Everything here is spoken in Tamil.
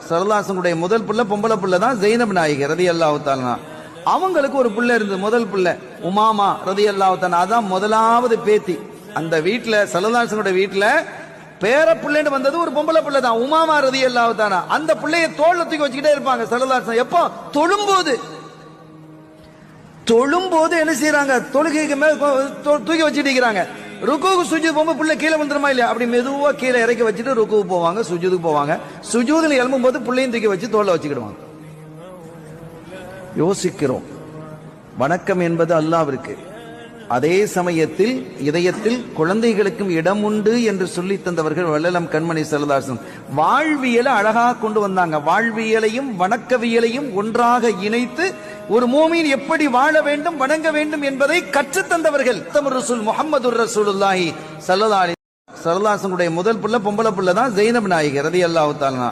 சரதாசனுடைய முதல் பிள்ளை பொம்பளை பிள்ளை தான் ஜெயினப் நாயகி ரலியல்லாஹு தஆலா. அவங்களுக்கு ஒரு பிள்ளை இருந்தது, முதல் பிள்ளை உமாமா ரலியல்லாஹு தஆலா. அதான் முதலாவது பேத்தி. அந்த வீட்டுல சரதாசனுடைய வீட்டுல பேர பிள்ளைன்னு வந்தது ஒரு பொம்பளை பிள்ளை தான், உமாமா ரலியல்லாஹு தஆலா. அந்த பிள்ளைய தோள்ல தூக்கி வச்சுக்கிட்டே இருப்பாங்க சரதாசன். எப்போ தொழும்போது என்ன செய்யறாங்க, தொழுகைக்கு மேல தூக்கி வச்சுட்டு இருக்கிறாங்க. ருக்குவுக்கு சுஜூது போகும்போது பிள்ளை கீழே வந்துருமா இல்லையா, அப்படி மெதுவா கீழே இறக்கி வச்சுட்டு ருக்குவுக்கு போவாங்க, சுஜூதுக்கு போவாங்க. சுஜூதுல எழும்பும் போது பிள்ளையும் தூக்கி வச்சு தோல்ல வச்சுக்கிடுவாங்க. யோசிக்கிறோம், வணக்கம் என்பது அல்லாஹ்விற்கு, அதே சமயத்தில் இதயத்தில் குழந்தைகளுக்கும் இடம் உண்டு என்று சொல்லி தந்தவர்கள் வள்ளலம் கண்மணி சரதாசன். வாழ்வியலை அழகாக கொண்டு வந்தாங்க. வாழ்வியலையும் வணக்கவியலையும் ஒன்றாக இணைத்து ஒரு மூமின் எப்படி வாழ வேண்டும், வணங்க வேண்டும் என்பதை கற்றுத்தந்தவர்கள் ரசூல் முஹம்மது ரசூலுல்லாஹி ஸல்லல்லாஹு அலைஹி வஸல்லம். சரதாசனுடைய முதல் பிள்ளை பொம்பளை பிள்ளை தான் ஜெயினப் நாயகி ரலியல்லாஹு தஆலா.